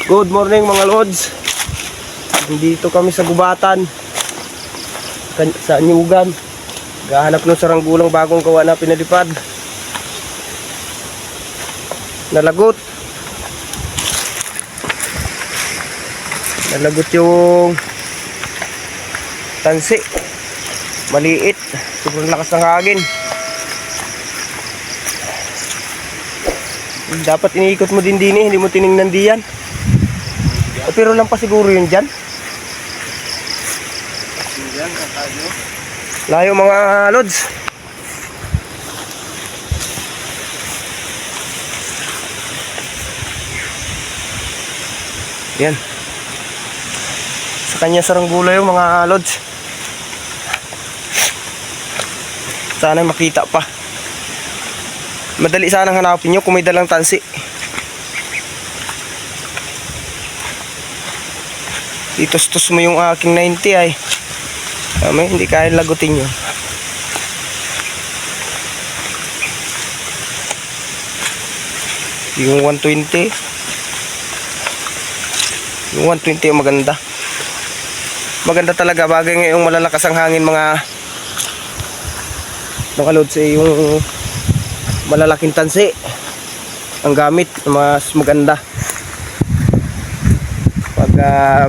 Good morning mga lods. Dito kami sa gubatan sa Anyugan. Gahanap ng saranggulang bagong gawa na pinalipad. Nalagot yung tansi. Maliit. Sobrang lakas ng hangin. Dapat iniikot mo din eh. Hindi mo tiningnan diyan. Pero lang pa siguro yun dyan. Layo mga lods. Yan. Sa kanya saranggula yung mga lods. Sana makita pa. Madali sanang hanapin nyo kung may dalang tansi. Itos-tos mo yung aking 90 ay hindi kaya lagutin yun. Yung 120 yung maganda talaga. Bagay ngayong malalakas ang hangin mga lods, yung malalaking tansi ang gamit, mas maganda pag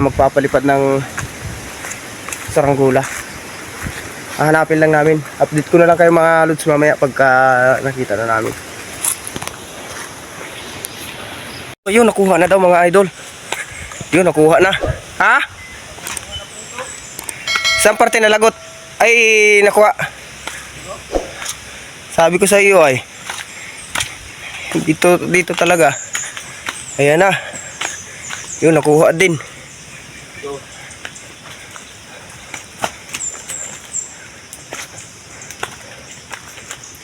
magpapalipad ng saranggula. Hahanapin lang namin. Update ko na lang kayo mga lods mamaya pagka nakita na namin. Ayun, nakuha na daw mga idol. Yun, nakuha na. Ha? Saan parte na lagot? Ay, nakuha. Sabi ko sa iyo ay dito talaga. Ayan na. Yun, nakuha din.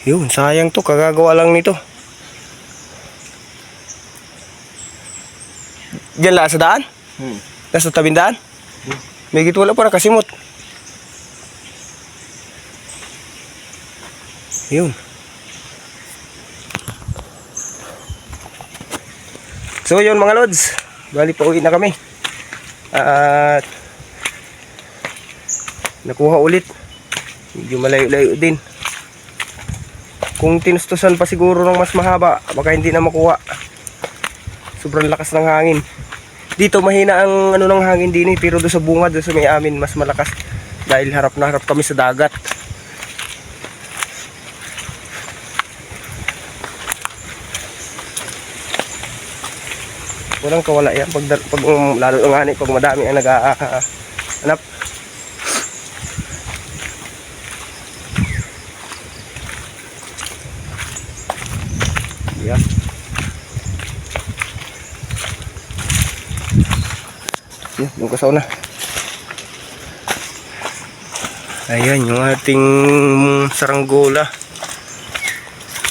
Yun, sayang to. Kagagawa lang nito. Diyan lang sa daan? Nasa tabing daan? May gito wala pa na kasimot. Yun. So yun mga lods, bali pa uwi na kami. At nakuha ulit. Medyo malayo-layo din. Kung tinustusan pa siguro ng mas mahaba, baka hindi na makuha. Sobrang lakas ng hangin. Dito mahina ang ng hangin din pero doon sa bungad, doon sa may amin mas malakas dahil harap na harap kami sa dagat. Walang kawala yan pag lalo ng ani pag madami ang nag-aanap. Yan. Yan, yung kasaw na. Ayan yung ating saranggula.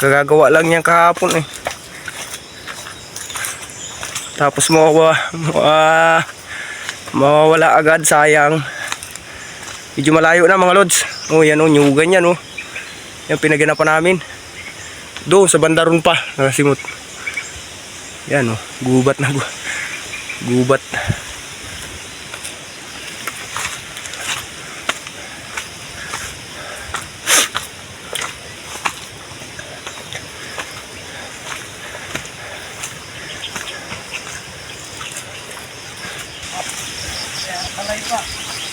Kagagawa lang yan kahapon eh. Tapos mawawala agad, sayang. Medyo malayo na mga lods. Oh, yan oh, nyugan yan oh. Yan pinaganapan namin. Doon sa bandaron pa, nakasimot. Yan oh, gubat na gubat.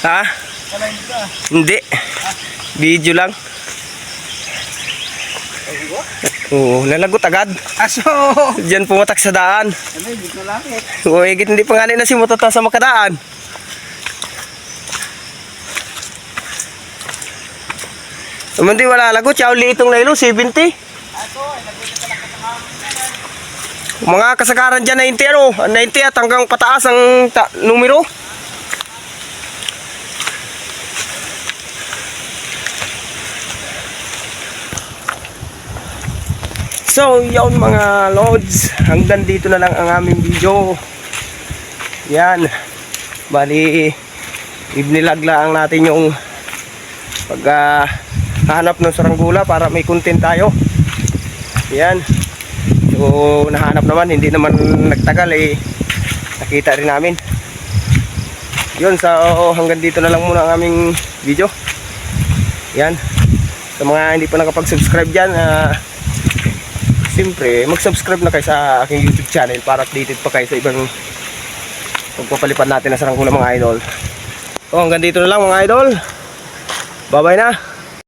Ha? Hindi. Video lang. Oo, nalagot agad. Aso! Diyan pumatak sa daan. Ano, hindi ko langit. Oo, hindi pa nga na si Mutata sa makadaan. Hindi wala lagot. Siya uli itong nailo, 70. Aso, lagot ka lang kasama. Mga kasagaran dyan 90 ano, 90 at hanggang pataas ang numero. So yun mga lods, hanggang dito na lang ang aming video. Yan, bali ibnilag lang natin yung paghahanap ng saranggula para may content tayo. Yan, so nahanap naman, hindi naman nagtagal eh. nakita rin namin. Yun, hanggang dito na lang muna ang aming video. Yan. Sa mga hindi pa nakapag-subscribe dyan, siyempre, mag-subscribe na kayo sa aking YouTube channel para updated pa kayo sa ibang pagpapalipad natin na saranggola mga idol. So, hanggang dito na lang mga idol. Bye-bye na.